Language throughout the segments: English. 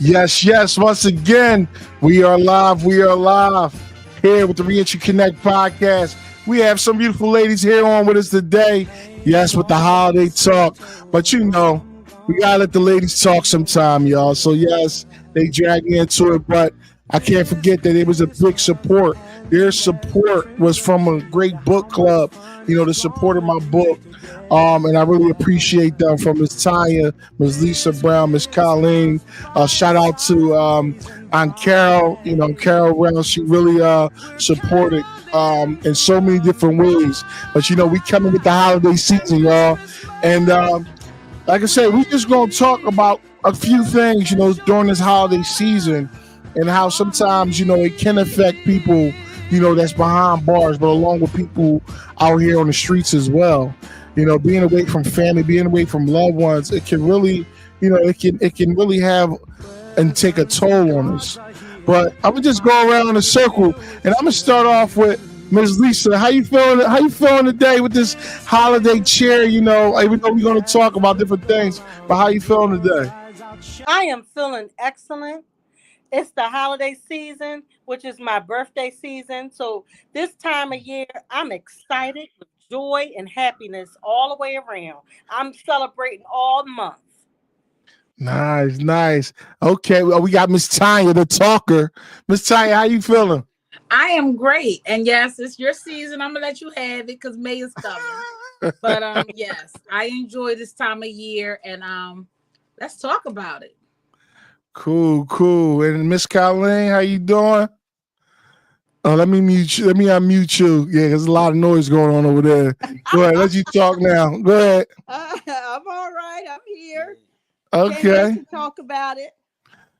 Yes, yes. Once again, we are live. We are live here with the Reentry Connect podcast. We have some beautiful ladies here on with us today. Yes, with the holiday talk. But you know, we gotta let the ladies talk sometime, y'all. So yes, they drag me into it, but I can't forget that it was a big support. Their support was from a great book club, the support of my book. And I really appreciate them from Miss Tanya, Miss Lisa Brown, Miss Colleen. Shout out to Aunt Carol, Carol Brown. She really supported in so many different ways. But we coming with the holiday season, y'all. And like I said, we just gonna talk about a few things, during this holiday season and how sometimes, it can affect people, that's behind bars, but along with people out here on the streets as well. Being away from family, being away from loved ones, it can really, it can really have and take a toll on us. But I'm gonna just go around in a circle, and I'm gonna start off with Ms. Lisa. How you feeling? How you feeling today with this holiday cheer? Even though we're gonna talk about different things, but how you feeling today? I am feeling excellent. It's the holiday season, which is my birthday season. So this time of year, I'm excited with joy and happiness all the way around. I'm celebrating all month. Nice, nice. Okay, well, we got Miss Tanya, the talker. Miss Tanya, how you feeling? I am great. And yes, it's your season. I'm gonna let you have it because May is coming. But yes, I enjoy this time of year and let's talk about it. Cool, cool. And Miss Colleen, how you doing? Oh, let me mute you. Let me unmute you. Yeah, there's a lot of noise going on over there. Go ahead. Let you talk now. Go ahead. I'm all right. I'm here. Okay. Can't wait to talk about it.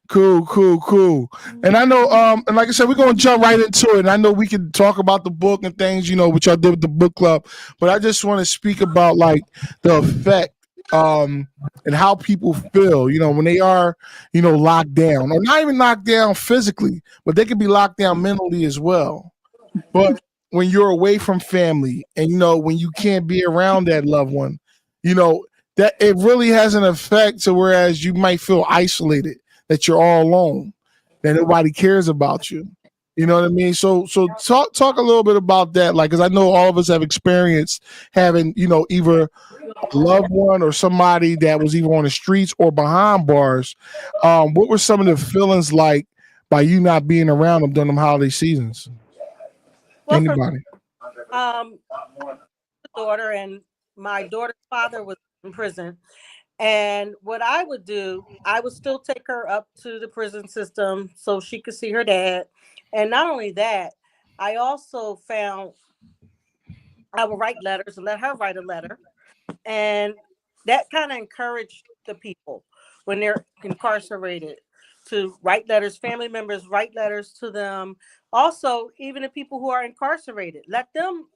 Cool, cool, cool. And I know, and like I said, we're gonna jump right into it. And I know we can talk about the book and things, which I did with the book club. But I just want to speak about like the effect, and how people feel, when they are, locked down, or not even locked down physically, but they can be locked down mentally as well. But when you're away from family, and when you can't be around that loved one, that it really has an effect to whereas you might feel isolated, that you're all alone, that nobody cares about you. You know what I mean? So talk a little bit about that, like, because I know all of us have experienced having, either a loved one or somebody that was either on the streets or behind bars. What were some of the feelings like by you not being around them during them holiday seasons? Well, Anybody? Daughter and my daughter's father was in prison. And what I would do, I would still take her up to the prison system so she could see her dad. And not only that, I also found I would write letters and let her write a letter. And that kind of encouraged the people when they're incarcerated to write letters, family members write letters to them. Also, even the people who are incarcerated, let them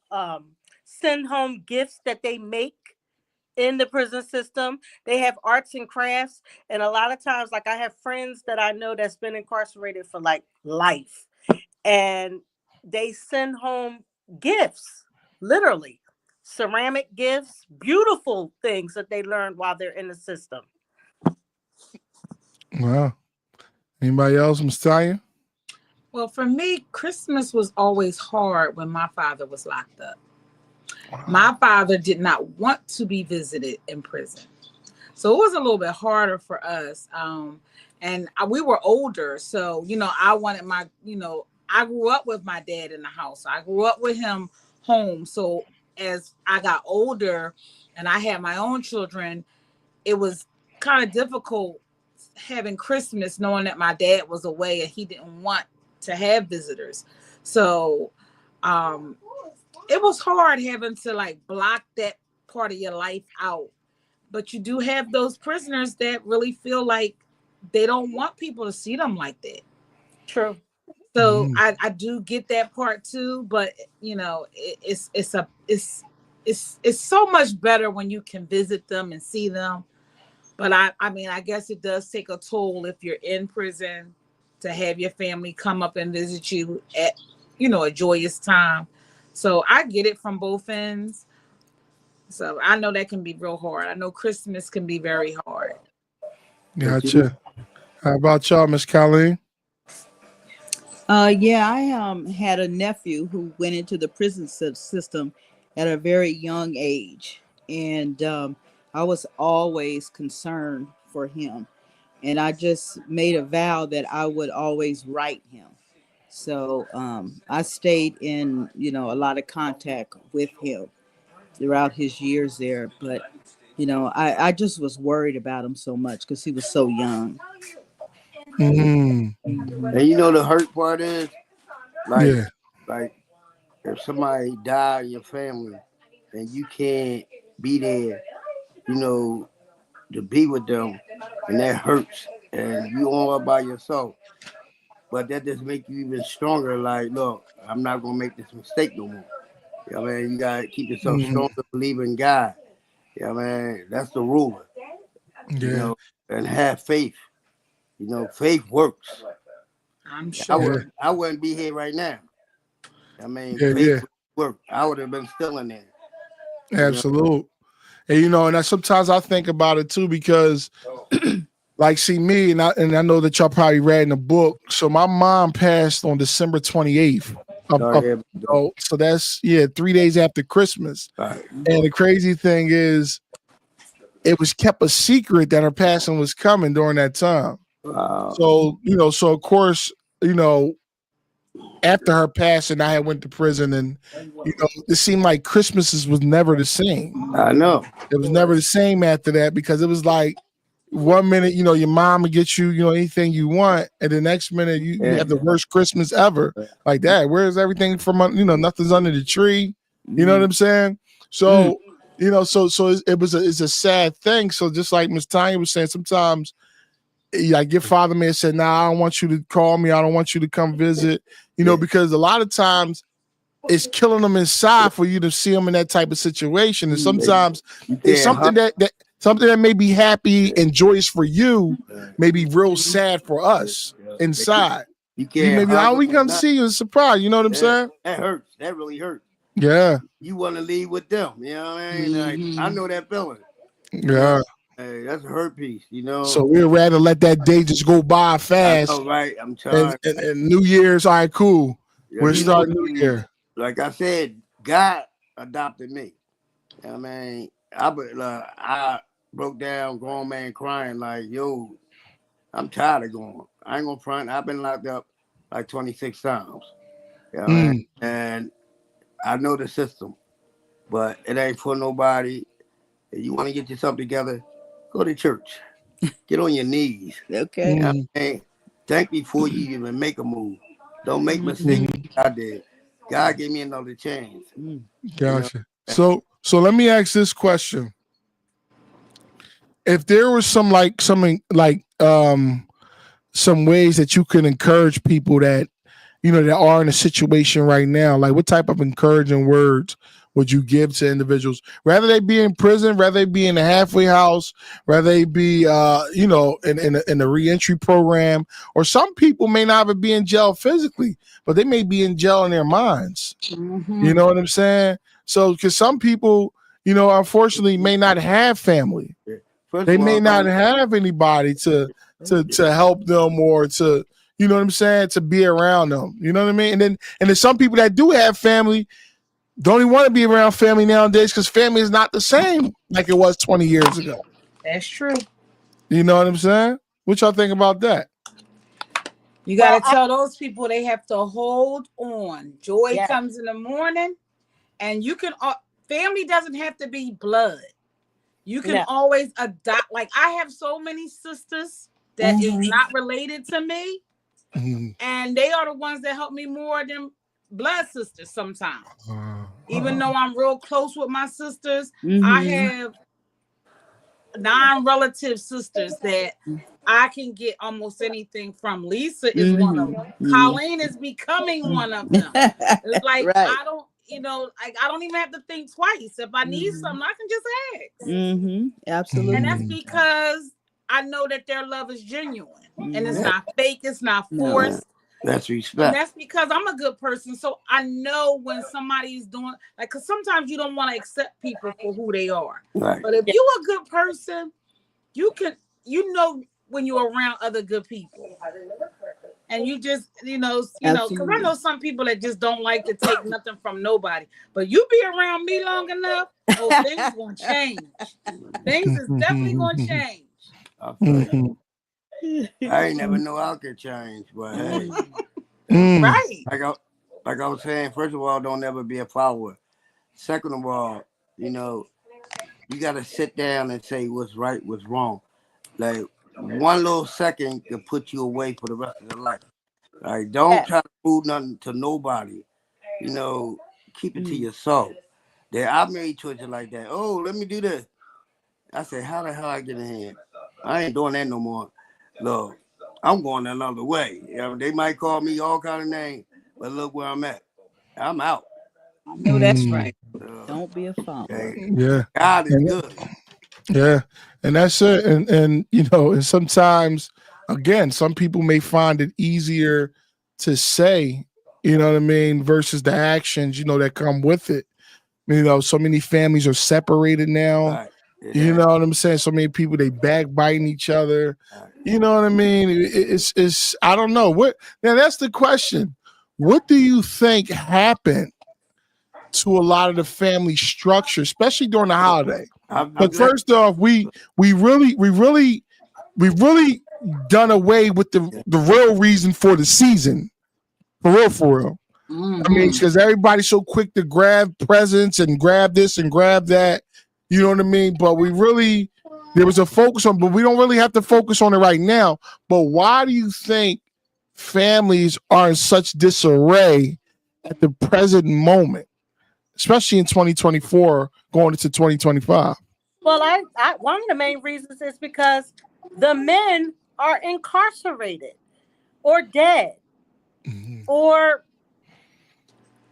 send home gifts that they make in the prison system. They have arts and crafts. And a lot of times, like I have friends that I know that's been incarcerated for like life. And they send home gifts, literally ceramic gifts, beautiful things that they learned while they're in the system. Wow. Anybody else, Miss Tanya? Well, for me, Christmas was always hard when my father was locked up. Wow. My father did not want to be visited in prison. So it was a little bit harder for us. And we were older. So, I wanted I grew up with my dad in the house. I grew up with him home. So as I got older and I had my own children, it was kind of difficult having Christmas knowing that my dad was away and he didn't want to have visitors. So it was hard having to like block that part of your life out. But you do have those prisoners that really feel like they don't want people to see them like that. True. So I do get that part too, but it's so much better when you can visit them and see them. But I guess it does take a toll if you're in prison to have your family come up and visit you at a joyous time. So I get it from both ends. So I know that can be real hard. I know Christmas can be very hard. Gotcha. How about y'all, Miss Colleen? Yeah, I had a nephew who went into the prison system at a very young age, and I was always concerned for him, and I just made a vow that I would always write him. So I stayed in, a lot of contact with him throughout his years there, but I just was worried about him so much because he was so young. Mm, Mhm. And you know the hurt part is like yeah. like if somebody died in your family and you can't be there, you know, to be with them, and that hurts, and you all by yourself. But that just make you even stronger. Like, look, I'm not gonna make this mistake no more. You know what I mean? You gotta keep yourself Mhm. strong to believe in God. You know what I mean? That's the rule. You Yeah. know, and have faith. You know, faith works. I'm I Yeah. sure. would I wouldn't be here right now. I mean, Yeah. faith Yeah. worked. I would have been still in there. You know, Absolute. And and sometimes I think about it too because, like, see me, and I know that y'all probably read in the book. So my mom passed on December 28th. sorry, everybody. So that's 3 days after Christmas. Right. And the crazy thing is, it was kept a secret that her passing was coming during that time. Wow. So so of course, after her passing, I had went to prison, and it seemed like Christmases was never the same. I know. It was never the same after that because it was like one minute, your mom would get you, anything you want, and the next minute you have the worst Christmas ever. Like that. Where's everything from? Nothing's under the tree. You know what I'm saying? So, it's a sad thing. So just like Miss Tanya was saying, sometimes like your father may have said, "Nah, I don't want you to call me. I don't want you to come visit." Because a lot of times it's killing them inside for you to see them in that type of situation. And sometimes it's something that may be happy and joyous for you, may be real sad for us inside. You You can't. maybe, we come see you, a surprise. You know what I'm saying? That hurts. That really hurts. Yeah. You want to leave with them. You know what I mean? Like, I know that feeling. Yeah. Hey, that's a hurt piece, So we'd rather let that day just go by fast. All right, I'm trying. And New Year's, all right, cool. We're starting New Year. Like I said, God adopted me. You know what I mean, I broke down, grown man crying like, yo, I'm tired of going. I ain't gonna front. I've been locked up like 26 times. You know what I mean? And I know the system, but it ain't for nobody. If you want to get yourself together, go to church. Get on your knees. Okay. You know what I mean? Think before you even make a move. Don't make mistakes. I did. God gave me another chance. Gotcha. So let me ask this question. If there was some ways that you could encourage people that that are in a situation right now, like what type of encouraging words would you give to individuals, rather they be in prison, rather they be in a halfway house, rather they be in a reentry program, or some people may not even be in jail physically, but they may be in jail in their minds. You know what I'm saying? So because some people, unfortunately may not have family. They may not have anybody to help them or to, you know what I'm saying, to be around them. You know what I mean? And then some people that do have family don't even want to be around family nowadays because family is not the same like it was 20 years ago. That's true. You know what I'm saying? What y'all think about that? You got to tell those people they have to hold on. Joy comes in the morning, and you can, family doesn't have to be blood. You can always adopt. Like, I have so many sisters that is not related to me, and they are the ones that help me more than blood sisters sometimes. Even though I'm real close with my sisters, I have non-relative sisters that I can get almost anything from. Lisa is one of them. Colleen is becoming one of them. It's like, I don't, I don't even have to think twice. If I need something, I can just ask. Absolutely. And that's because I know that their love is genuine and it's not fake, it's not forced. That's respect. And that's because I'm a good person. So I know when somebody's doing, like, because sometimes you don't want to accept people for who they are. Right. But if you're a good person, you when you're around other good people. And you just, because I know Absolutely. some people that just don't like to take nothing from nobody. But you be around me long enough, things gonna change. Things is definitely gonna change. I feel you. I ain't never know I could change, but hey, Right. like I was saying, first of all, don't ever be a follower. Second of all, you gotta sit down and say what's right, what's wrong. Like one little second can put you away for the rest of your life. Like don't try to prove nothing to nobody. Keep it to yourself. I made choices like that. Oh, let me do this. I said, how the hell I get in here? I ain't doing that no more. Look, I'm going another way. They might call me all kind of names, but look where I'm at. I'm out. I know that's right. Don't be a follower. Okay. Yeah. God is good. Yeah, and that's it. And and sometimes, again, some people may find it easier to say, what I mean, versus the actions, that come with it. So many families are separated now. Right. You know what I'm saying? So many people, they backbiting each other. Right. You know what I mean? It's I don't know. Now that's the question. What do you think happened to a lot of the family structure, especially during the holiday? But first off, we really done away with the real reason for the season, for real. Mm-hmm. I mean, because everybody's so quick to grab presents and grab this and grab that. You know what I mean? But there was a focus on, but we don't really have to focus on it right now. But why do you think families are in such disarray at the present moment, especially in 2024, going into 2025? Well, I one of the main reasons is because the men are incarcerated or dead, or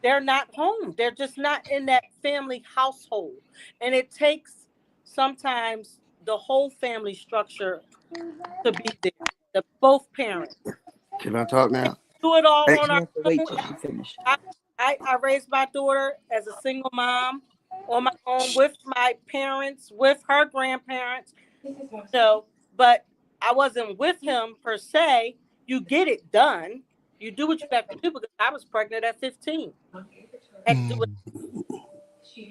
they're not home. They're just not in that family household. And it takes sometimes the whole family structure to be there, both parents. Can I talk now? Do it all Hey. on You our have to wait own. till she finishes. I raised my daughter as a single mom on my own with my parents, with her grandparents. But I wasn't with him per se. You get it done. You do what you have to do because I was pregnant at 15.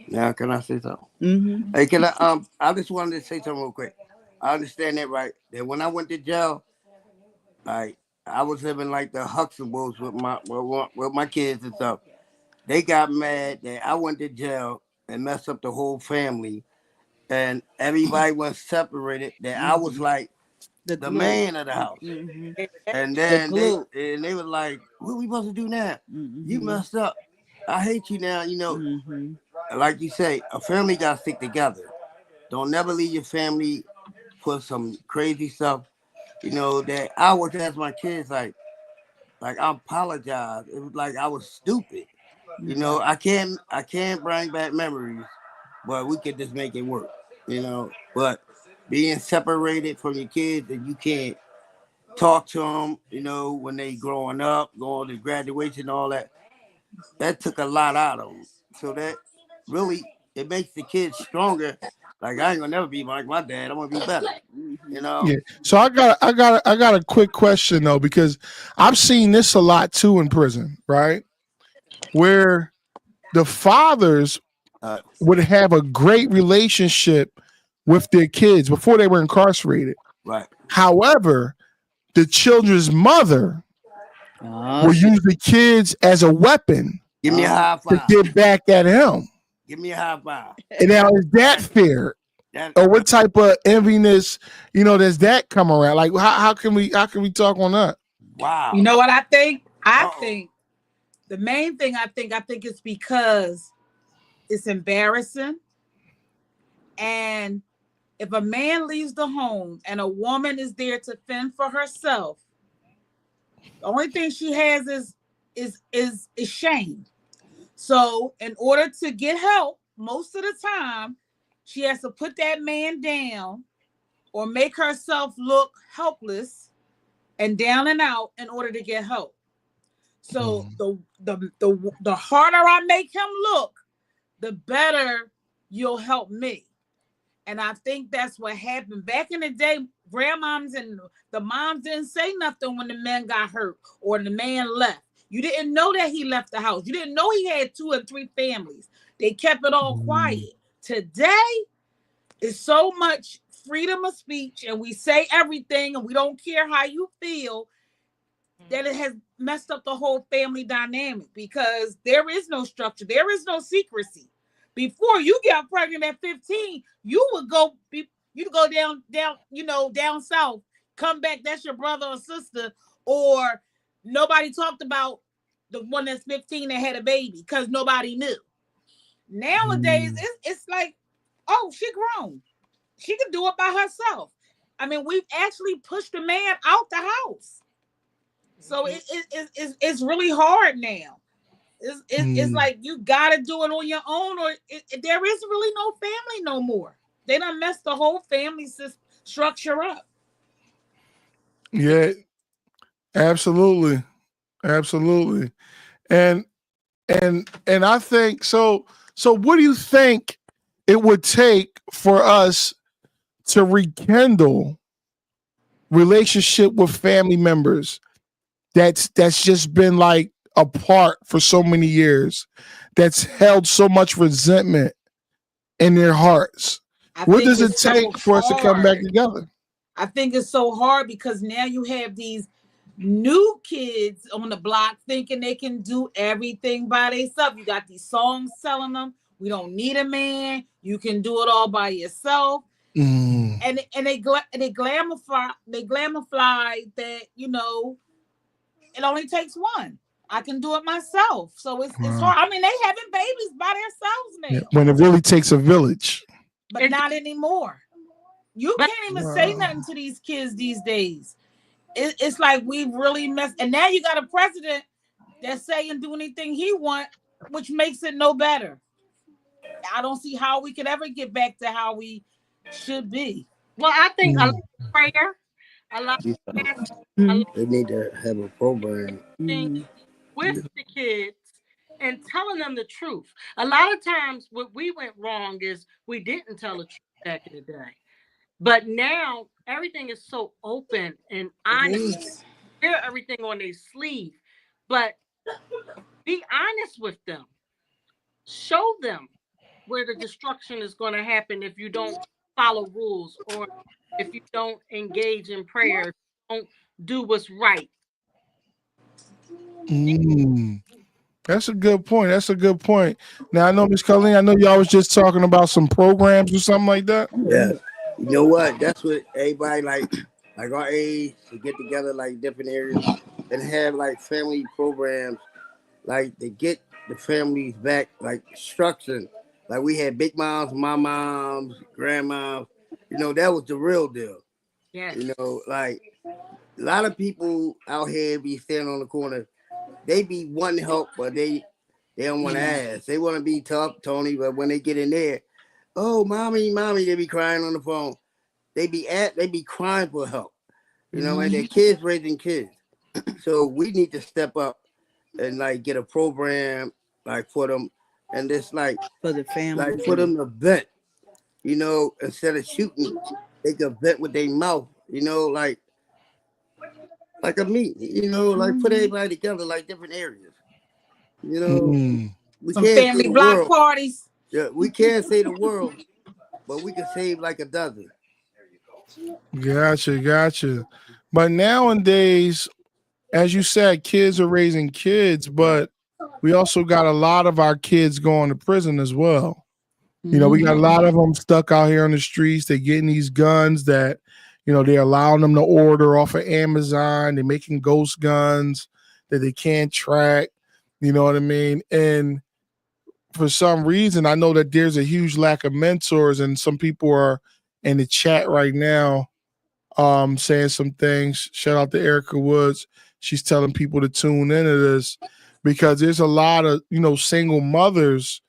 Now, can I say something? Mm-hmm. Hey, can I just wanted to say something real quick. I understand that, right? That when I went to jail, I was living like the Huxtables with my kids and stuff. They got mad that I went to jail and messed up the whole family, and everybody was separated. That I was like the man of the house, and then they were like, "What we supposed to do now? You messed up. I hate you now." Like you say, a family got to stick together. Don't never leave your family for some crazy stuff. That I always ask my kids, like I apologize. It was like I was stupid. I can't bring back memories, but we can just make it work. But being separated from your kids and you can't talk to them, when they growing up, going to graduation, all that took a lot out of them. So that really, it makes the kids stronger. Like I ain't gonna never be like my dad. I'm gonna be better. Yeah. So I got a quick question though, because I've seen this a lot too in prison, right? Where the fathers would have a great relationship with their kids before they were incarcerated. Right. However, the children's mother will use the kids as a weapon. Give me a high five. To get back at him. Give me a high five. And now, is that fair? Or what type of enviness, does that come around? Like, how can we talk on that? Wow. You know what I think? I think the main thing I think it's because it's embarrassing. And if a man leaves the home and a woman is there to fend for herself, the only thing she has is shame. So in order to get help, most of the time, she has to put that man down or make herself look helpless and down and out in order to get help. So the harder I make him look, the better you'll help me. And I think that's what happened. Back in the day, grandmoms and the moms didn't say nothing when the man got hurt or the man left. You didn't know that he left the house. You didn't know he had 2 or 3 families. They kept it all quiet. Today is so much freedom of speech, and we say everything, and we don't care how you feel, that it has messed up the whole family dynamic, because there is no structure. There is no secrecy. Before you got pregnant at 15, you would go down south, come back, that's your brother or sister, or nobody talked about the one that's 15 that had a baby because nobody knew. Nowadays, it's like, oh, she grown. She can do it by herself. I mean, we've actually pushed the man out the house. So it's really hard now. It's like you got to do it on your own, or there is really no family no more. They done messed the whole family structure up. Yeah, absolutely. Absolutely. And I think so what do you think it would take for us to rekindle relationship with family members that's just been like apart for so many years, that's held so much resentment in their hearts? What does it take for us to come back together? I think it's so hard because now you have these new kids on the block thinking they can do everything by themselves. You got these songs telling them, we don't need a man. You can do it all by yourself. And they glamify that, you know, it only takes one. I can do it myself. So it's hard. I mean, they having babies by themselves now. Yeah, when it really takes a village. But not anymore. You can't even say nothing to these kids these days. It's like we've really messed. And now you got a president that's saying do anything he want, which makes it no better. I don't see how we could ever get back to how we should be. Well, I think a lot of prayer, a lot of they need to have a program with the kids and telling them the truth. A lot of times what we went wrong is we didn't tell the truth back in the day. But now everything is so open and honest. Wear everything on their sleeve. But be honest with them. Show them where the destruction is going to happen if you don't follow rules, or if you don't engage in prayer, don't do what's right. That's a good point. Now, I know, Ms. Colleen, I know y'all was just talking about some programs or something like that. Yeah. You know what? That's what everybody like our age to get together, like different areas, and have like family programs, like to get the families back, like structured. Like we had big moms, my moms, grandmoms. You know, that was the real deal. Yes. You know, like a lot of people out here be standing on the corner. They be wanting help, but they don't want to ask. They want to be tough, Tony, but when they get in there, oh, mommy, they be crying on the phone. They be crying for help. You know, and their kids raising kids. So we need to step up and like get a program like for them, and just like for the family, like for them to vent. You know, instead of shooting, they can vent with their mouth. You know, like a meet. You know, like put everybody together, like different areas. You know, we some can't family block parties. Yeah, we can't save the world, but we can save like a dozen. Gotcha. But nowadays, as you said, kids are raising kids, but we also got a lot of our kids going to prison as well. You know, we got a lot of them stuck out here on the streets. They're getting these guns that, you know, they're allowing them to order off of Amazon. They're making ghost guns that they can't track. You know what I mean? And for some reason, I know that there's a huge lack of mentors, and some people are in the chat right now saying some things. Shout out to Erica Woods. She's telling people to tune into this because there's a lot of, you know, single mothers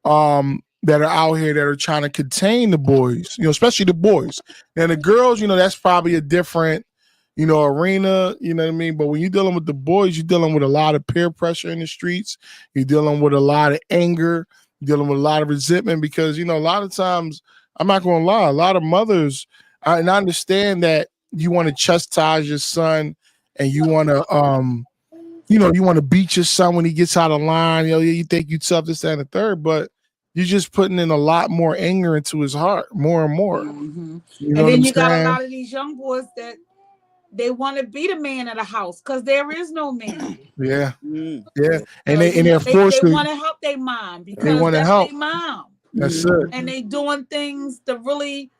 that are out here that are trying to contain the boys, you know, especially the boys. And the girls, you know, that's probably a different, you know, arena, you know what I mean? But when you're dealing with the boys, you're dealing with a lot of peer pressure in the streets. You're dealing with a lot of anger, you're dealing with a lot of resentment because, you know, a lot of times, I'm not going to lie, a lot of mothers and I understand that you want to chastise your son, and you want to you want to beat your son when he gets out of line. You think you tough, this, that, and the third, but you're just putting in a lot more anger into his heart, more and more. Mm-hmm. You know And what then I'm you got a saying? lot of these young boys that they want to be the man of the house because there is no man. Yeah, Mm. yeah, and So, they're they forced to. want to help their mom because wanna that's help. their mom, That's it. and they doing things to really,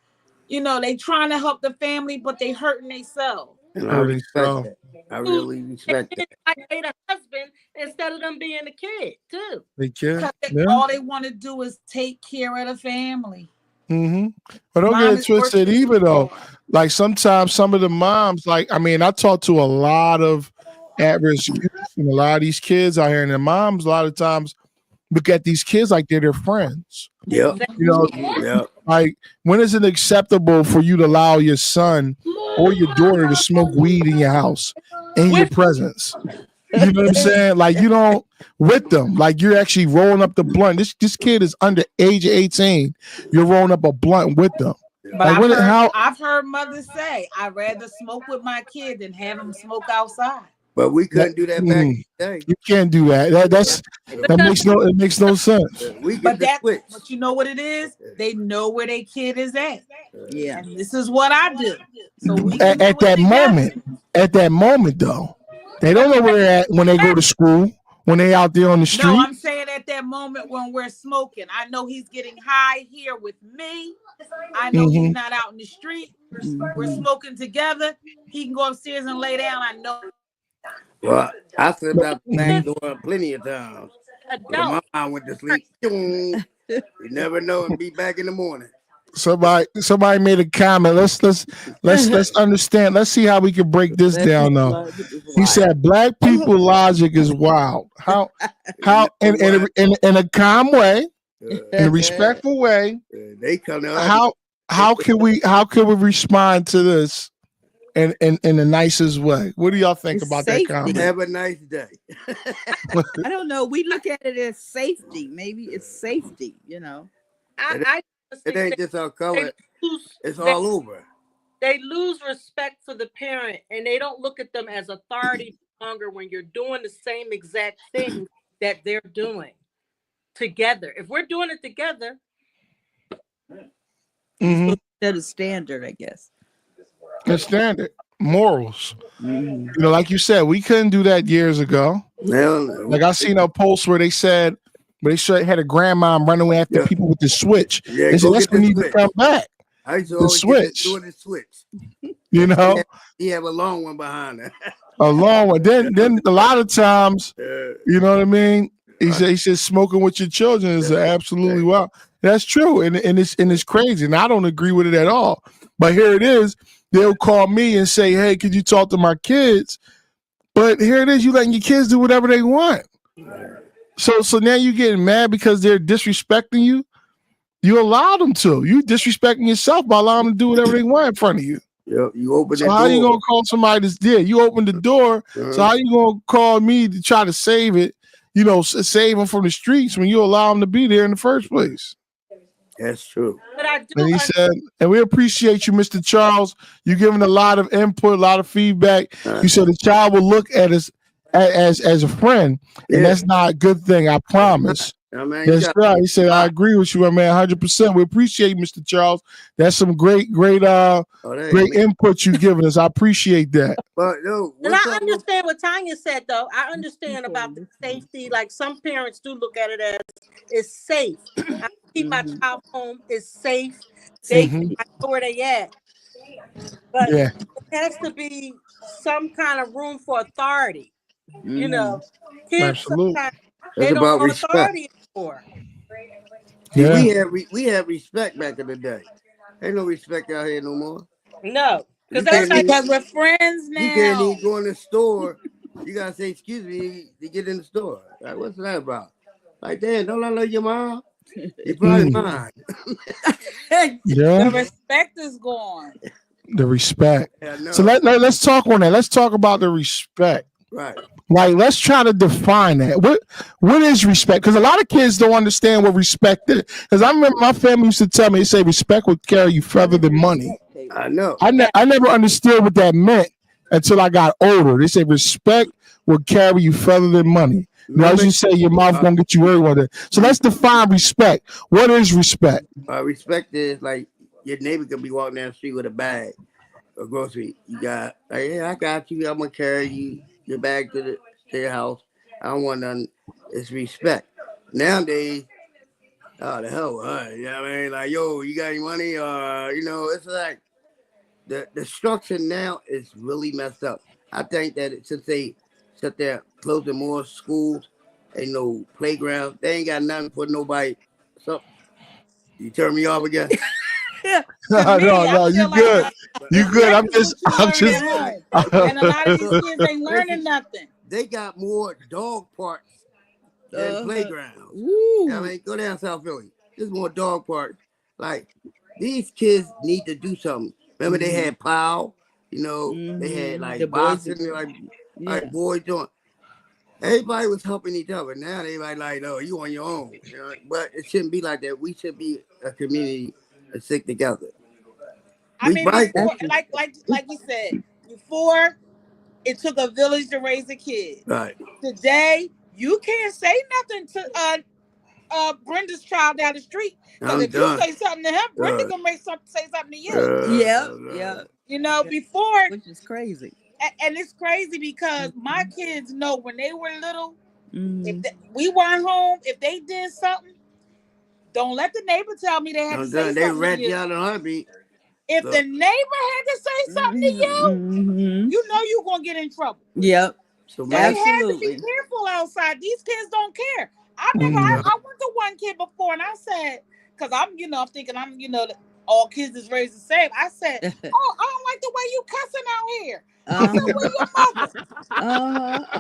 they trying to help the family, but they hurting themselves. And I Hurting respect so. that. I really respect that. I made a husband instead of them being a kid too. They care. Because Yeah. all they want to do is take care of the family. Mm-hmm. But don't Mom get it is twisted working either though. too hard. Like sometimes some of the moms, I talk to a lot of at-risk youth and a lot of these kids out here, and their moms a lot of times look at these kids like they're their friends. Yep. Yep. Like, when is it acceptable for you to allow your son or your daughter to smoke weed in your house in your presence? You know what I'm saying? Like, you don't with them. Like, you're actually rolling up the blunt. This kid is under age of 18. You're rolling up a blunt with them. But Like, I've heard mothers say, I'd rather smoke with my kid than have him smoke outside. But we couldn't do that back in the day. You can't do that. It makes no sense. We get the switch. But you know what it is? They know where their kid is at. Yeah. And this is what I do. So we At that moment though, they don't know where they're at when they go to school, when they out there on the street. No, I'm saying at that moment when we're smoking. I know he's getting high here with me. I know he's not out in the street. We're smoking together. He can go upstairs and lay down. I know. Well, I slipped out the back door plenty of times. When my mom went to sleep. You never know, and be back in the morning. Somebody made a comment. Let's understand. Let's see how we can break this down though. He said black people logic is wild. How in a calm way, in a respectful way. They come out. How can we respond to this in the nicest way? What do y'all think about safety. that comment? Have a nice day. I don't know. We look at it as safety. Maybe it's safety, It ain't just our color. It's all over. They lose respect for the parent, and they don't look at them as authority longer when you're doing the same exact thing that they're doing together. If we're doing it together, Set a standard, I guess. The standard morals. Like you said, we couldn't do that years ago. Like I seen a post where they said. But they had a grandma running away after people with the switch. Yeah, they said, that's when you need to come back. I used to The always switch. doing the switch. He have a long one behind her. A long one. Then a lot of times, you know what I mean? He said smoking with your children is absolutely wild. That's true. And it's crazy. And I don't agree with it at all. But here it is. They'll call me and say, hey, could you talk to my kids? But here it is, you letting your kids do whatever they want. So now you're getting mad because they're disrespecting you. You allow them to. You disrespecting yourself by allowing them to do whatever they want in front of you. Yep, you open the so door. How you gonna call somebody that's dead? You open the door. So how you gonna call me to try to save it? Save them from the streets when you allow them to be there in the first place. That's true. but I do. And he said, and we appreciate you, Mr. Charles. You giving a lot of input, a lot of feedback. You said the child will look at us as a friend, and that's not a good thing. I promise. That's right. He said, I agree with you, my man, 100%. We appreciate you, Mr. Charles. That's some great input you've given us. I appreciate that. But and I understand what Tanya said, though. I understand about the safety. Like some parents do look at it as it's safe. I keep my child home. It's safe. I know where they at. But it has to be some kind of room for authority. Kids Absolutely. sometimes It's they don't about know respect. authority anymore. We had respect back in the day. Ain't no respect out here no more. No, Because we're friends now. You can't even go in the store. You gotta say excuse me to get in the store. Like, what's that about? Like, damn, don't I know your mom? You probably mine. The respect is gone. The respect. Yeah, So let's talk on that. Let's talk about the respect. Right. Like, let's try to define that. What is respect? Because a lot of kids don't understand what respect is. Because I remember my family used to tell me, they say respect will carry you further than money. I know. I never understood what that meant until I got older. They say respect will carry you further than money. Now, as you say, your mouth gonna get you where you want it. So let's define respect. What is respect? Respect is like your neighbor could be walking down the street with a bag of grocery. You got, like, hey, I got you. I'm gonna carry you your bag to your house. I don't want nothing. It's respect. Nowadays, oh the hell, you know what I mean? Like, yo, you got any money? You know, it's like the structure now is really messed up. I think that since they sit there closing more schools, ain't no playground, they ain't got nothing for nobody. So you turn me off again. No, you good. You good. I'm just. And a lot of these kids ain't learning nothing. They got more dog parks than playgrounds. I mean, go down South Philly. There's more dog parks. Like, these kids need to do something. Remember, they had POW. You know, they had like The boxing, boys, like boys doing. Everybody was helping each other. Now everybody like, oh, you on your own. You know? But it shouldn't be like that. We should be a community and stick together. I mean, before, like you said, before it took a village to raise a kid. Right. Today, you can't say nothing to Brenda's child down the street. Because if you say something to him, Brenda gonna say something to you. Yeah. You know, before, which is crazy. And it's crazy because my kids know when they were little, if we weren't home, if they did something, don't let the neighbor tell me they had to say something. They rat you out in a heartbeat. If the neighbor had to say something to you, you know you're gonna get in trouble. Yep. So they had to be careful outside. These kids don't care. I remember I went to one kid before and I said, because I'm thinking all kids is raised the same. I said, oh, I don't like the way you cussing out here. I said, where your mother?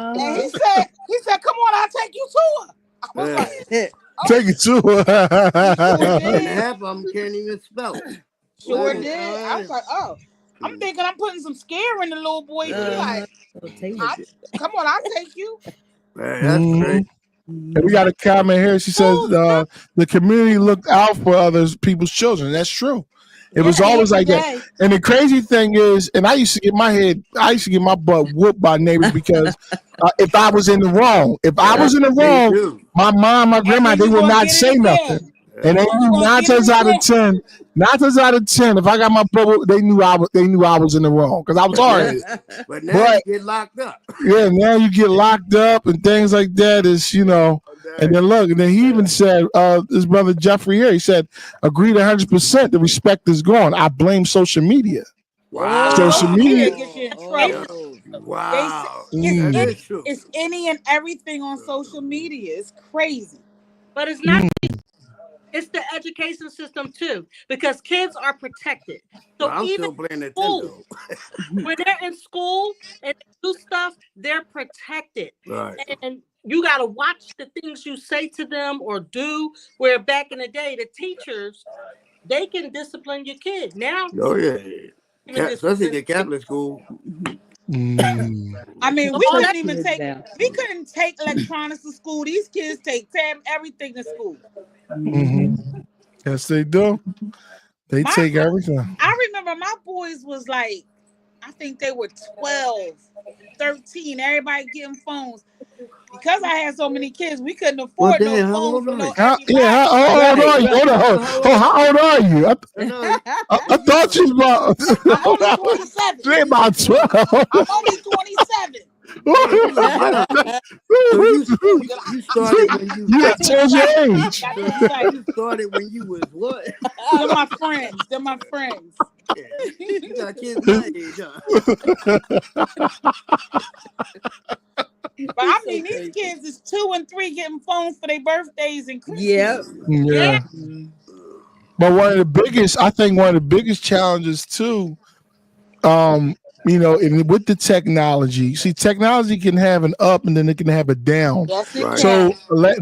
And he said, come on, I'll take you to her. I was like, take it to her. And half of them can't even spell it. Sure did. I was like, oh. I'm thinking I'm putting some scare in the little boy. He like, come on, I'll take you. That's great. And we got a comment here. She says the community looked out for other people's children. That's true. It was always like that. And the crazy thing is, and I used to get my butt whooped by neighbors because if I was in the wrong, my mom, my grandma, they would not say nothing. And they knew 9 times out of 10, if I got my butt, they knew I was in the wrong because I was hard. But now you get locked up. Yeah, now you get locked up and things like that is, and then look, and then he even said, his brother Jeffrey here, he said, agreed 100%, the respect is gone. I blame social media. Wow. Social media. Wow. It's any and everything on social media. It's crazy. But it's not. It's the education system too, because kids are protected. So I'm even still playing school, when they're in school and they do stuff, they're protected. Right. And you got to watch the things you say to them or do. Where back in the day, the teachers, they can discipline your kid. Now, especially the Catholic school. I mean, we couldn't take electronics to school. These kids take everything to school. Yes, they do. They take everything. I remember my boys was like, I think they were 12, 13. Everybody getting phones. Because I had so many kids, we couldn't afford no phones. How old are you? How old are you? I thought you were I'm only 27. About 12. I'm only 27. You started when you told your age. You started when you was what? They're my friends. Yeah. You got kids my age, huh? But I mean, these kids is 2 and 3 getting phones for their birthdays and Christmas. Yeah. But one of the biggest challenges too, with the technology. See, technology can have an up and then it can have a down. Yes, it can. So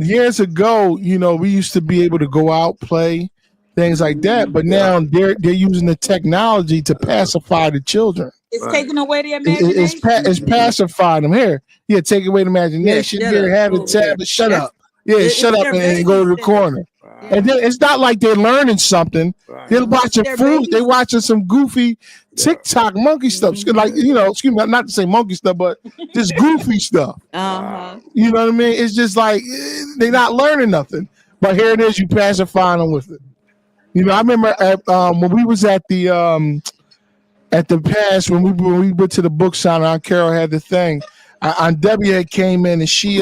years ago, we used to be able to go out, play, things like that. But now they're using the technology to pacify the children. It's taking away the imagination. It's pacifying them. Here, take away the imagination. Here, have a tablet. Shut up. Yeah, shut up and go to the corner. And then it's not like they're learning something. Right. They're watching They're food. babies. They're watching some goofy TikTok monkey stuff. Like, excuse me, not to say monkey stuff, but just goofy stuff. Uh-huh. You know what I mean? It's just like they're not learning nothing. But here it is, you pacifying them with it. You know, I remember when we was at the past when we went to the book signing. Aunt Carol had the thing. Aunt Debbie had came in and she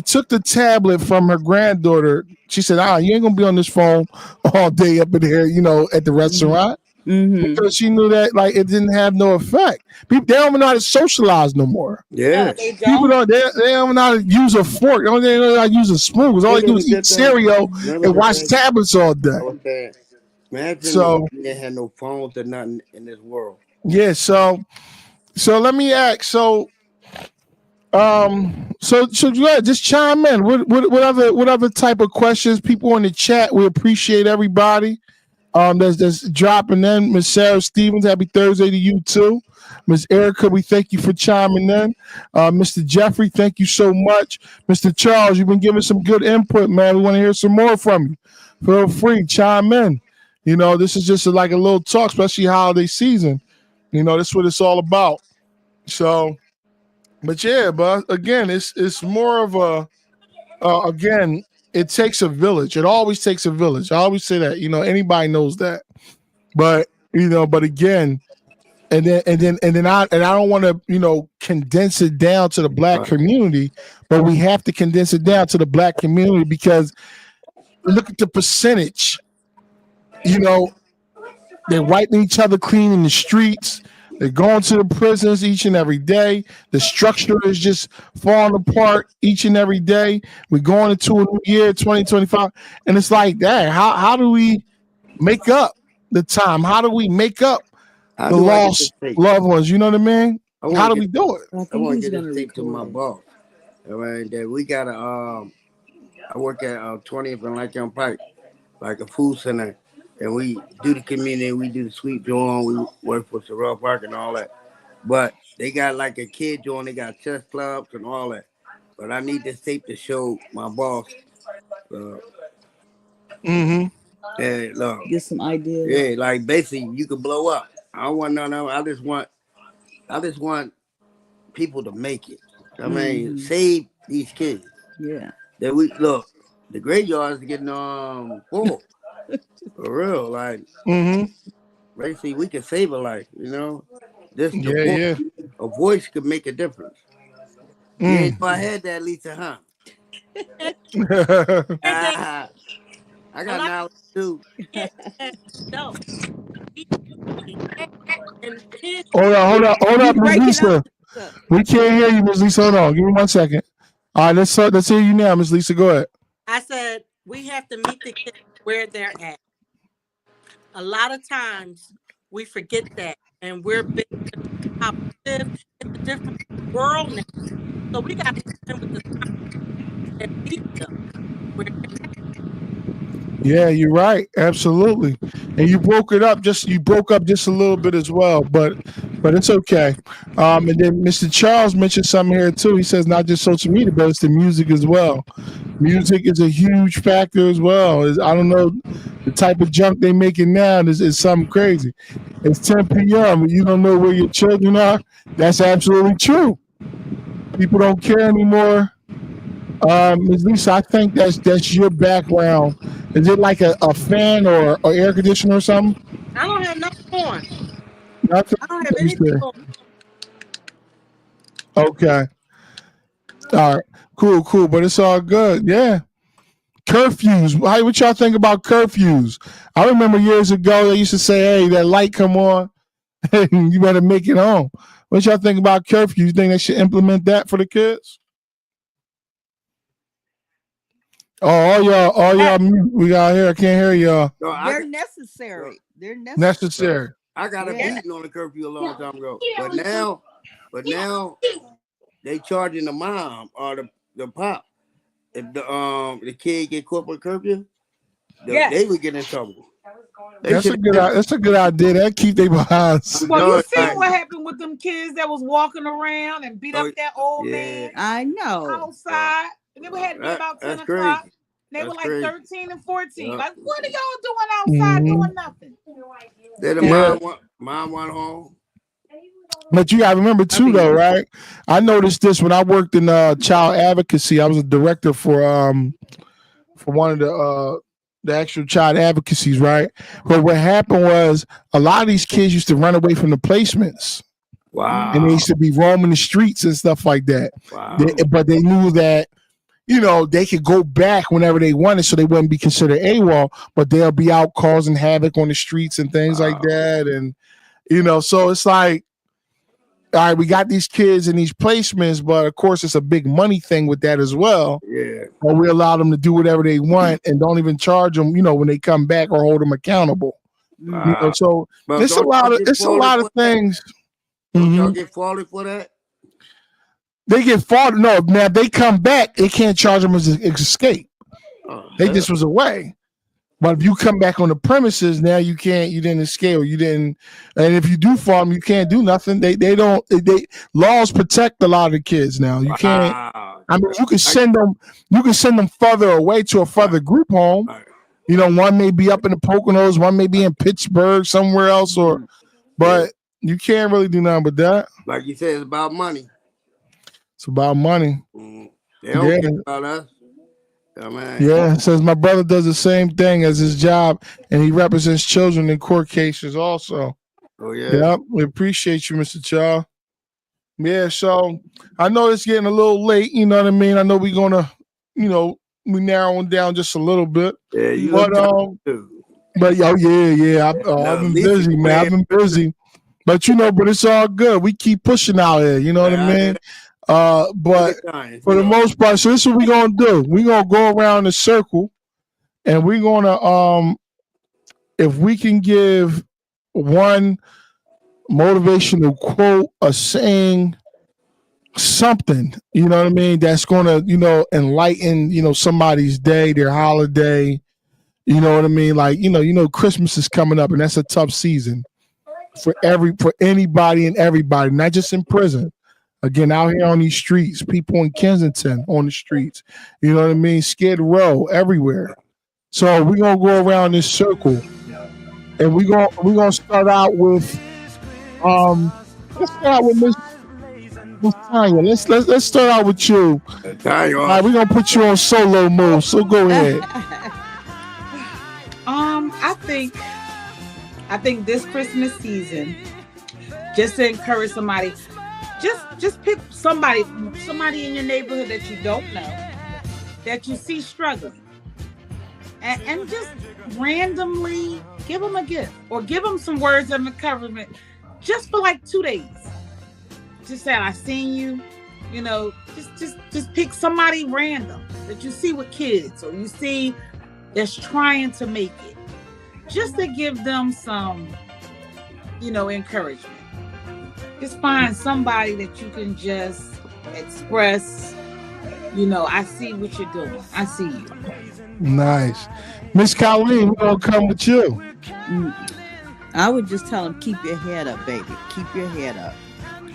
took the tablet from her granddaughter. She said, you ain't gonna be on this phone all day up in here, you know, at the restaurant. Mm-hmm. Because she knew that like it didn't have no effect. People, they don't even know how to socialize no more. Yeah. They People don't. don't they don't know how to use a fork. They don't know how to use a spoon. Because all they do is eat cereal and watch tablets all day. Okay. Imagine So- if they had no phones or nothing in this world. Yeah, so let me ask. So yeah, just chime in. What other type of questions? People in the chat, we appreciate everybody. That's dropping in. Miss Sarah Stevens, happy Thursday to you too. Miss Erica, we thank you for chiming in. Mr. Jeffrey, thank you so much. Mr. Charles, you've been giving some good input, man. We want to hear some more from you. Feel free, chime in. You know, this is just like a little talk, especially holiday season. You know, that's what it's all about. So, but yeah, but again, it's more of a again, it takes a village. It always takes a village. I always say that. You know, anybody knows that. But you know, but again, and then I don't want to, you know, condense it down to the black community, but we have to condense it down to the black community because look at the percentage. You know, they're wiping each other clean in the streets. They're going to the prisons each and every day. The structure is just falling apart each and every day. We're going into a new year, 2025. And it's like, dang, how do we make up the time? How do we make up How the do I get lost this tape? loved ones? You know what I mean? I wanna How do get- we do it? I I think want he's to get gonna this tape to my record it. boss. All right, that we got I work at 20th and Lycan Pike, like a food center, and we do the community, we do the sweet joint, we work for Sorrel Park and all that. But they got like a kid joint, they got chess clubs and all that. But I need this tape to show my boss. Mm-hmm. Hey, look, Get some ideas. yeah, like basically you could blow up. I don't want none of them. I just want people to make it. I mean, save these kids. Yeah. That we look, the graveyard is getting full. For real, like Mm-hmm. basically we can save a life, you know. This Yeah. a voice could make a difference. Mm. Yeah, if I had that, Lisa, huh? I got knowledge too. No. And kids, Hold up, Miss breaking Lisa. up. We can't hear you, Miss Lisa. Hold on, give me 1 second. All right, let's hear you now, Miss Lisa. Go ahead. I said we have to meet the kids where they're at. A lot of times we forget that, and we're big how we live in a different world now. So we got to spend with the time and meet them. Where Yeah, you're right. Absolutely. And you broke up just a little bit as well, but it's okay. And then Mr. Charles mentioned something here too. He says not just social media, but it's the music as well. Music is a huge factor as well. I don't know the type of junk they making now is something crazy. It's 10 p.m. You don't know where your children are. That's absolutely true. People don't care anymore. Ms. Lisa, I think that's your background. Is it like a fan or air conditioner or something? I don't have nothing on. Nothing. I don't have anything on. Okay. All right. Cool. But it's all good. Yeah. Curfews. What y'all think about curfews? I remember years ago they used to say, "Hey, that light come on, you better make it home." What y'all think about curfews? You think they should implement that for the kids? Oh, all y'all, we got here. I can't hear y'all. So They're necessary. They're necessary. Necessary. I got a Yeah. beating on the curfew a long time ago. But now they charging the mom or the pop. If the kid get caught with curfew, they would get in trouble. That's a good idea. That keep their behinds. Well, No, you see right. what happened with them kids that was walking around and beat up that old yeah. man I know. outside. And it had to be about 10 That's o'clock. crazy. They were That's like crazy. 13 and 14. Yeah. Like, what are y'all doing outside Mhm. doing nothing? Then the Yeah. mom went home. But you gotta remember too, though, right? I noticed this when I worked in child advocacy. I was a director for one of the actual child advocacies, right? But what happened was a lot of these kids used to run away from the placements, Wow. and they used to be roaming the streets and stuff like that. Wow. But they knew that they could go back whenever they wanted, so they wouldn't be considered AWOL. But they'll be out causing havoc on the streets and things like that, and so it's like, all right, we got these kids in these placements, but of course it's a big money thing with that as well. Yeah. But we allow them to do whatever they want and don't even charge them, when they come back, or hold them accountable. Wow. So But it's a don't lot y'all of get it's a faulted lot of for that? things. Don't y'all Mhm. get faulted for that? They get faulted. No, now if they come back, they can't charge them as an escape. Oh, They hell. just was away. But if you come back on the premises, now you didn't escape, or you didn't. And if you do farm, you can't do nothing. They laws protect a lot of the kids now. You can't. Wow. I mean, you can send them further away to a further group home. Right. One may be up in the Poconos, one may be in Pittsburgh, somewhere else, but you can't really do nothing with that. Like you said, it's about money. It's about money. They don't Yeah. care about us. Yeah, man. Yeah, it says my brother does the same thing as his job, and he represents children in court cases also. Oh yeah. Yeah, we appreciate you, Mr. Chaw. Yeah, so I know it's getting a little late, you know what I mean? I know we're gonna, we narrowing down just a little bit. Yeah, you But look too. But I've been busy, man. I've been busy. But but it's all good. We keep pushing out here, you know what I mean? But for the most part, so this is what we're gonna do. We're gonna go around the circle, and we're gonna if we can give one motivational quote, a saying, something, you know what I mean, that's gonna, enlighten, somebody's day, their holiday, you know what I mean? Like, Christmas is coming up, and that's a tough season for anybody and everybody, not just in prison. Again, out here on these streets, people in Kensington on the streets, you know what I mean? Skid Row, everywhere. So we're gonna go around this circle, and we're gonna start out with let's start out with Miss Tanya. Let's start out with you. Tanya. All right, we're gonna put you on solo mode. So go ahead. I think this Christmas season, just to encourage somebody, just pick somebody in your neighborhood that you don't know, that you see struggling, and just randomly give them a gift, or give them some words of encouragement, just for like 2 days. Just say, I seen you, just pick somebody random that you see with kids, or you see that's trying to make it, just to give them some, encouragement. Just find somebody that you can just express, I see what you're doing. I see you. Nice. Miss Colleen, we're gonna come with you. I would just tell them, keep your head up, baby. Keep your head up.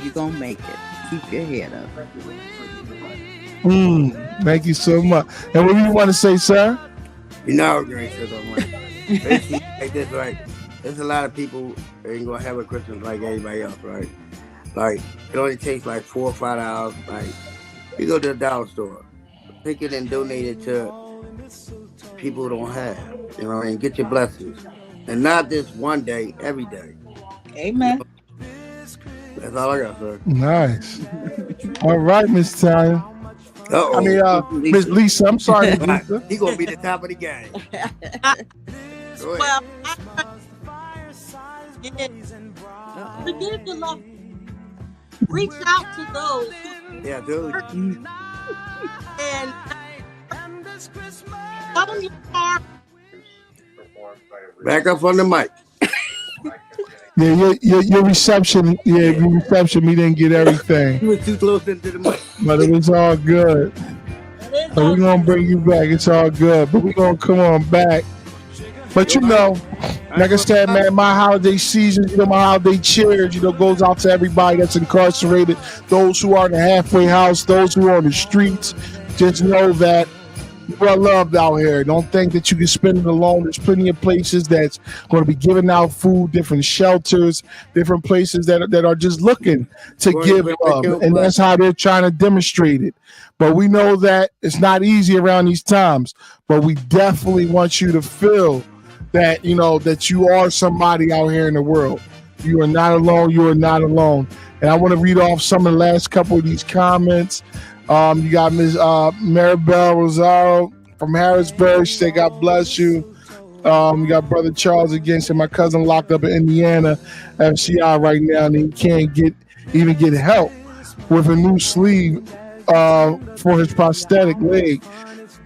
You're gonna make it. Keep your head up. Thank you so much. And what do you want to say, sir? Great, basically, like this, right? There's a lot of people that ain't gonna have a Christmas like everybody else, right? Like, it only takes like $4 or $5. Like, you go to the dollar store, pick it and donate it to people who don't have, and get your blessings. And not just one day, every day. Amen. That's all I got, sir. Nice. All right, Miss Tanya. Uh-oh. I mean, Miss Lisa. I'm sorry, Miss Lisa. He gonna be the top of the game. Go ahead. Well, forgive the love. Reach out to those who Yeah, dude. and tell them your heart. Back up on the mic. Yeah, your reception. Yeah, your reception. We didn't get everything, You were too close into the mic. but it was all good. So we're gonna bring you back. It's all good, but we're gonna come on back. But like I said, man, my holiday season, my holiday cheers, goes out to everybody that's incarcerated, those who are in the halfway house, those who are on the streets. Just know that People are loved out here. Don't think that you can spend it alone. There's plenty of places that's going to be giving out food, different shelters, different places that are just looking to give love. And that's how they're trying to demonstrate it. But we know that it's not easy around these times. But we definitely want you to feel that, you know, that you are somebody out here in the world. You are not alone. You are not alone. And I want to read off some of the last couple of these comments. You got Ms. Maribel Rosario from Harrisburg. She said, God bless you. You got Brother Charles again. Said, my cousin locked up in Indiana FCI right now, and he can't even get help with a new sleeve for his prosthetic leg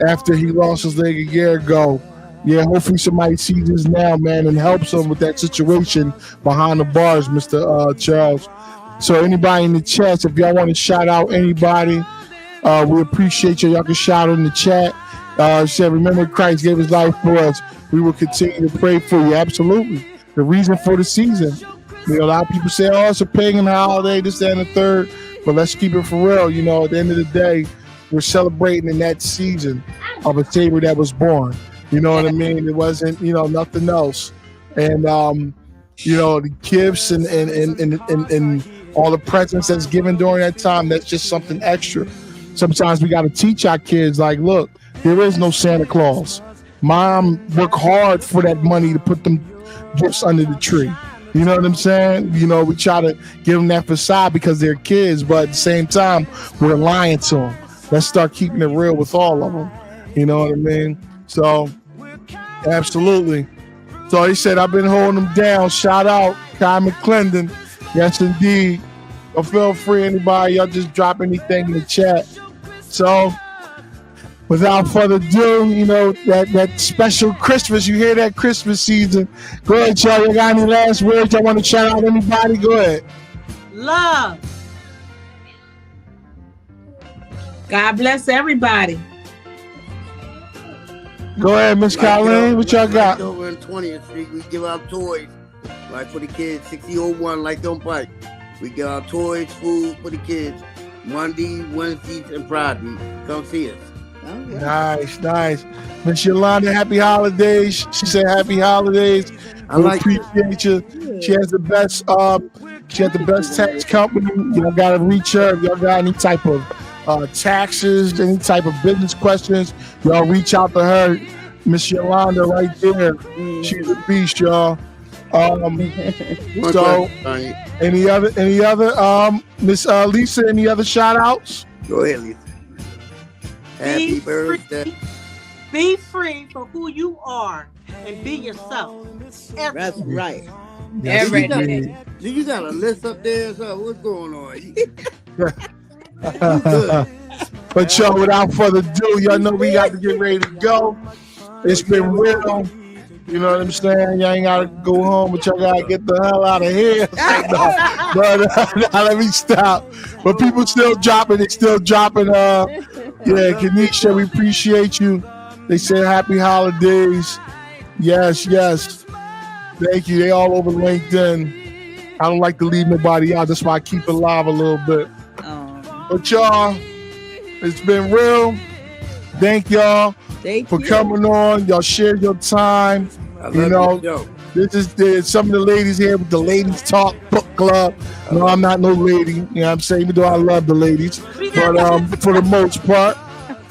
after he lost his leg a year ago. Yeah, hopefully somebody sees this now, man, and helps him with that situation behind the bars, Mr. Charles. So anybody in the chat, if y'all want to shout out anybody, we appreciate you. Y'all can shout in the chat. Said, remember Christ gave his life for us. We will continue to pray for you. Absolutely. The reason for the season. You know, a lot of people say, oh, it's a pagan holiday, this, that, and the third. But let's keep it for real. You know, at the end of the day, we're celebrating in that season of a Savior that was born. You know what I mean? It wasn't, you know, nothing else. And, you know, the gifts and all the presents that's given during that time, that's just something extra. Sometimes we got to teach our kids, like, look, there is no Santa Claus. Mom worked hard for that money to put them gifts under the tree. You know what I'm saying? You know, we try to give them that facade because they're kids, but at the same time, we're lying to them. Let's start keeping it real with all of them. You know what I mean? So, absolutely. So he said, I've been holding them down. Shout out, Kai McClendon. Yes, indeed. So feel free, anybody. Y'all just drop anything in the chat. So, without further ado, you know, that special Christmas, you hear that Christmas season. Go ahead, y'all. You got any last words? Y'all want to shout out anybody? Go ahead. Love. God bless everybody. Go ahead, Miss Colleen. What y'all got? Over on 20th Street, we give out toys, like for the kids, 6001, like on Pike. We give out toys, food for the kids, Monday, Wednesdays, and Friday. Come see us. Oh, yeah. Nice, nice. Miss Yolanda, happy holidays. She said happy holidays. I We like appreciate you. She has the best tax company. Y'all gotta reach her if y'all got any type of taxes, any type of business questions. Y'all reach out to her. Miss Yolanda right there. She's a beast, y'all. So any other Miss Lisa, any other shout outs? Go ahead, Lisa. Happy Be birthday. Be free for who you are and be yourself. That's right. Yes, Every indeed. day. Do you got a list up there? So what's going on? But y'all, without further ado, y'all know we got to get ready to go. It's been real. You know what I'm saying? Y'all ain't gotta go home, but y'all gotta get the hell out of here. But let me stop. But people still dropping. They still dropping. Yeah, Kenesha, we appreciate you. They said happy holidays. Yes, yes. Thank you. They all over LinkedIn. I don't like to leave nobody out. That's why I keep it live a little bit. But y'all, it's been real. Thank y'all for coming on. Y'all shared your time. You know, this is some of the ladies here with the Ladies Talk Book Club. No, I'm not no lady. You know what I'm saying? Even though I love the ladies. But for the most part,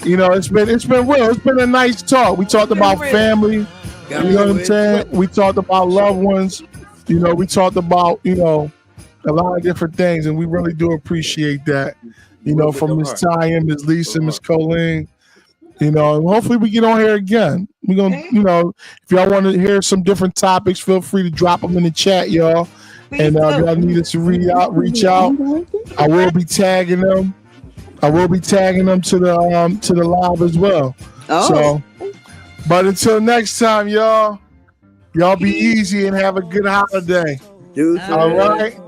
you know, it's been real. It's been a nice talk. We talked about family. You know what I'm saying? We talked about loved ones. You know, we talked about, you know, a lot of different things, and we really do appreciate that. You know, from Miss Ty, Miss Lisa, Miss Colleen. You know, and hopefully we get on here again. We're gonna, you know, if y'all want to hear some different topics, feel free to drop them in the chat, y'all. And if y'all need us to reach out. I will be tagging them. I will be tagging them to the live as well. So, but until next time, y'all be easy and have a good holiday. Dude, All right.